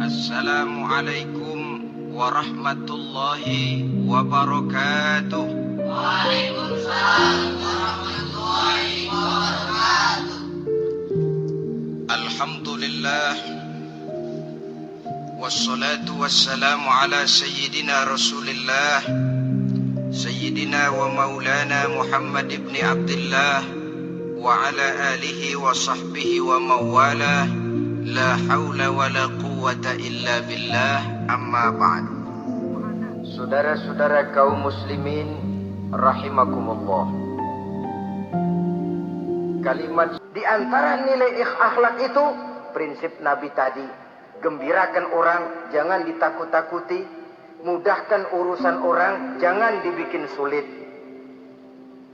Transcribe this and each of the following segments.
Assalamualaikum warahmatullahi wabarakatuh. Waalaikumsalam warahmatullahi wabarakatuh. Alhamdulillah, wassalatu wassalamu ala sayyidina Rasulillah, sayyidina wa maulana Muhammad ibn Abdullah wa ala alihi wa sahbihi wa mawalah. La haula wa la quwwata illa billah, amma ba'du. Saudara-saudara kaum muslimin rahimakumullah, kalimat di antara nilai akhlak itu prinsip Nabi tadi, gembirakan orang, jangan ditakut-takuti, mudahkan urusan orang, jangan dibikin sulit.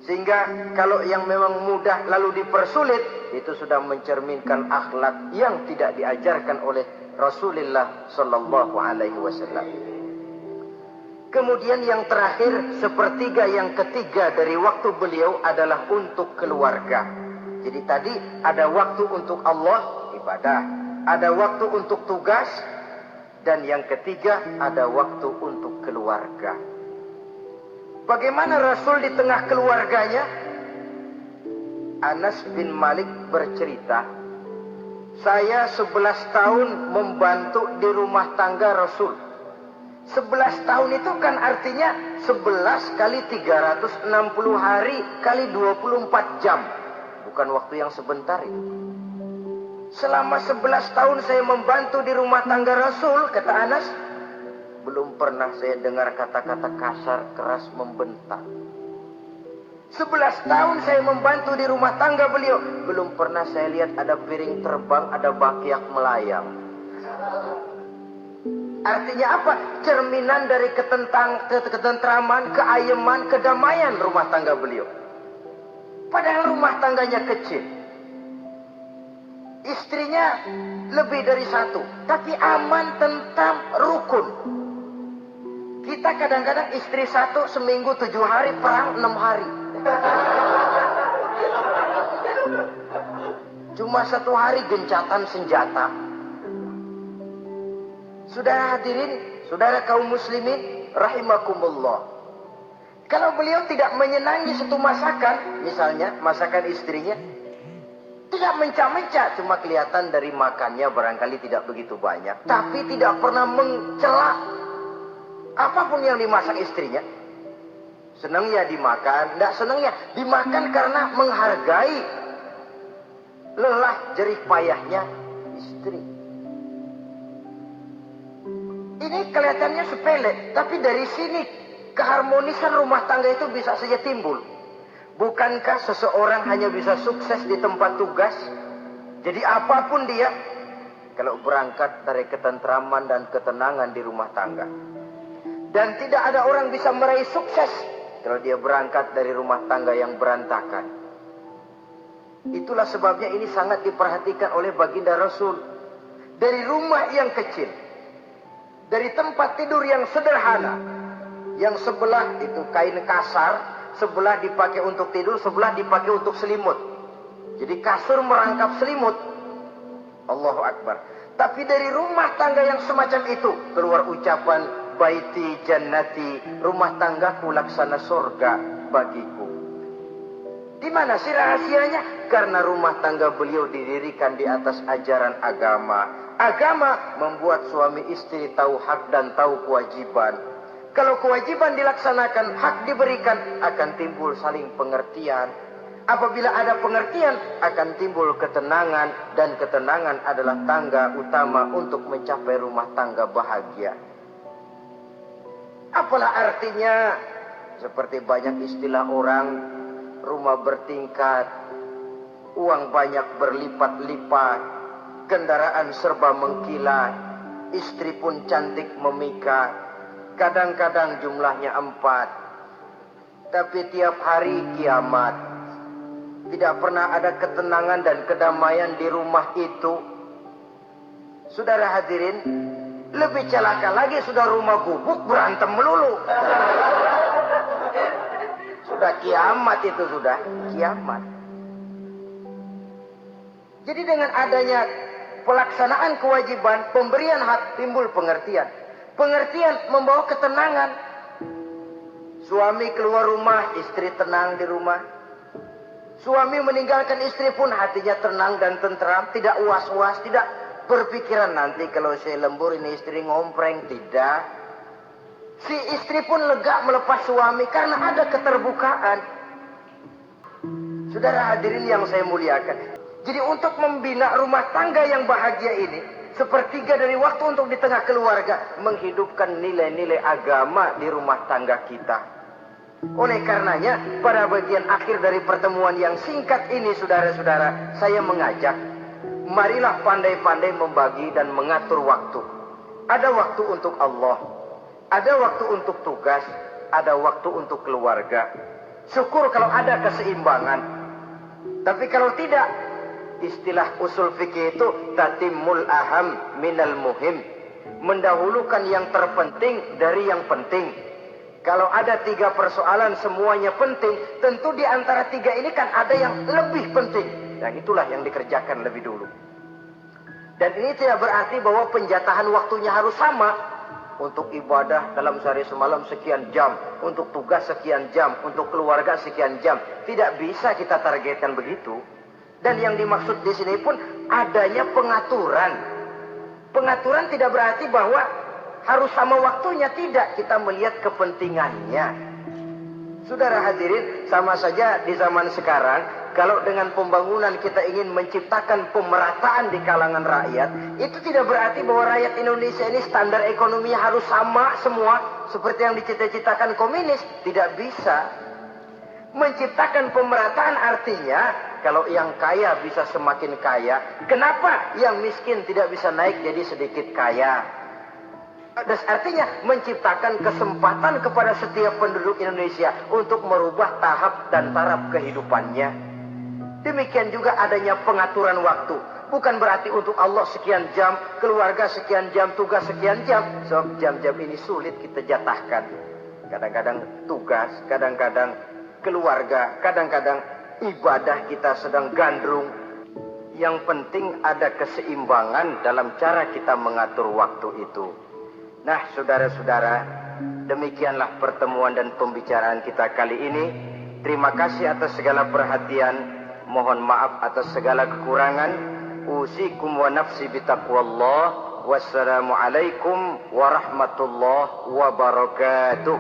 Sehingga kalau yang memang mudah lalu dipersulit, itu sudah mencerminkan akhlak yang tidak diajarkan oleh Rasulullah sallallahu alaihi wasallam. Kemudian yang terakhir, sepertiga yang ketiga dari waktu beliau adalah untuk keluarga. Jadi tadi ada waktu untuk Allah, ibadah, ada waktu untuk tugas, dan yang ketiga ada waktu untuk keluarga. Bagaimana Rasul di tengah keluarganya? Anas bin Malik bercerita, saya 11 tahun membantu di rumah tangga Rasul. 11 tahun itu kan artinya 11 kali 360 hari kali 24 jam. Bukan waktu yang sebentar itu. Selama 11 tahun saya membantu di rumah tangga Rasul, kata Anas, belum pernah saya dengar kata-kata kasar, keras, membentak. 11 tahun saya membantu di rumah tangga beliau, belum pernah saya lihat ada piring terbang, ada bakyak melayang. Artinya apa? Cerminan dari ketentraman, keayeman, kedamaian rumah tangga beliau. Padahal rumah tangganya kecil, istrinya lebih dari satu, tapi aman, tentram, rukun. Kita kadang-kadang istri satu seminggu 7 hari, perang 6 hari. Cuma 1 hari gencatan senjata. Saudara hadirin, saudara kaum muslimin rahimakumullah, kalau beliau tidak menyenangi satu masakan, misalnya masakan istrinya, tidak mencah-mencah, cuma kelihatan dari makannya barangkali tidak begitu banyak, tapi tidak pernah mencela apapun yang dimasak istrinya. Senang ya dimakan, tidak senang ya dimakan karena menghargai lelah jerih payahnya istri. Ini kelihatannya sepele, tapi dari sini keharmonisan rumah tangga itu bisa saja timbul. Bukankah seseorang hanya bisa sukses di tempat tugas? Jadi apapun dia, kalau berangkat dari ketentraman dan ketenangan di rumah tangga. Dan tidak ada orang bisa meraih sukses kalau dia berangkat dari rumah tangga yang berantakan. Itulah sebabnya ini sangat diperhatikan oleh baginda Rasul. Dari rumah yang kecil, dari tempat tidur yang sederhana, yang sebelah itu kain kasar, sebelah dipakai untuk tidur, sebelah dipakai untuk selimut. Jadi kasur merangkap selimut. Allahu Akbar. Tapi dari rumah tangga yang semacam itu keluar ucapan, baiti jannati, rumah tanggaku laksana surga bagiku. Di mana sih rahasianya? Karena rumah tangga beliau didirikan di atas ajaran agama. Agama membuat suami istri tahu hak dan tahu kewajiban. Kalau kewajiban dilaksanakan, hak diberikan, akan timbul saling pengertian. Apabila ada pengertian, akan timbul ketenangan, dan ketenangan adalah tangga utama untuk mencapai rumah tangga bahagia. Apalah artinya? Seperti banyak istilah orang, rumah bertingkat, uang banyak berlipat-lipat, kendaraan serba mengkilat, istri pun cantik memikat, kadang-kadang jumlahnya 4, tapi tiap hari kiamat. Tidak pernah ada ketenangan dan kedamaian di rumah itu. Saudara hadirin, lebih celaka lagi sudah rumah gubuk berantem melulu. Sudah kiamat itu, sudah kiamat. Jadi dengan adanya pelaksanaan kewajiban, pemberian hak, timbul pengertian. Pengertian membawa ketenangan. Suami keluar rumah, istri tenang di rumah. Suami meninggalkan istri pun hatinya tenang dan tentram, tidak was-was, tidak berpikiran nanti kalau saya lembur ini istri ngompreng, tidak. Si istri pun lega melepas suami karena ada keterbukaan. Saudara hadirin yang saya muliakan. Jadi untuk membina rumah tangga yang bahagia ini, sepertiga dari waktu untuk di tengah keluarga, menghidupkan nilai-nilai agama di rumah tangga kita. Oleh karenanya, pada bagian akhir dari pertemuan yang singkat ini, saudara-saudara, saya mengajak, marilah pandai-pandai membagi dan mengatur waktu. Ada waktu untuk Allah, ada waktu untuk tugas, ada waktu untuk keluarga. Syukur kalau ada keseimbangan. Tapi kalau tidak, istilah usul fikih itu tatimul aham minal muhim, mendahulukan yang terpenting dari yang penting. Kalau ada 3 persoalan semuanya penting, tentu di antara 3 ini kan ada yang lebih penting, dan itulah yang dikerjakan lebih dulu. Dan ini tidak berarti bahwa penjatahan waktunya harus sama. Untuk ibadah dalam sehari semalam sekian jam, untuk tugas sekian jam, untuk keluarga sekian jam. Tidak bisa kita targetkan begitu. Dan yang dimaksud di sini pun adanya pengaturan. Pengaturan tidak berarti bahwa harus sama waktunya, tidak. Kita melihat kepentingannya. Saudara hadirin, sama saja di zaman sekarang, kalau dengan pembangunan kita ingin menciptakan pemerataan di kalangan rakyat, itu tidak berarti bahwa rakyat Indonesia ini standar ekonominya harus sama semua, seperti yang dicita-citakan komunis. Tidak bisa. Menciptakan pemerataan artinya, kalau yang kaya bisa semakin kaya, kenapa yang miskin tidak bisa naik jadi sedikit kaya? Dan artinya menciptakan kesempatan kepada setiap penduduk Indonesia untuk merubah tahap dan taraf kehidupannya. Demikian juga adanya pengaturan waktu. Bukan berarti untuk Allah sekian jam, keluarga sekian jam, tugas sekian jam. Sebab jam-jam ini sulit kita jatahkan. Kadang-kadang tugas, kadang-kadang keluarga, kadang-kadang ibadah kita sedang gandrung. Yang penting ada keseimbangan dalam cara kita mengatur waktu itu. Nah, saudara-saudara, demikianlah pertemuan dan pembicaraan kita kali ini. Terima kasih atas segala perhatian. Mohon maaf atas segala kekurangan. Usikum wa nafsi bitaqwallah. Wassalamualaikum warahmatullahi wabarakatuh.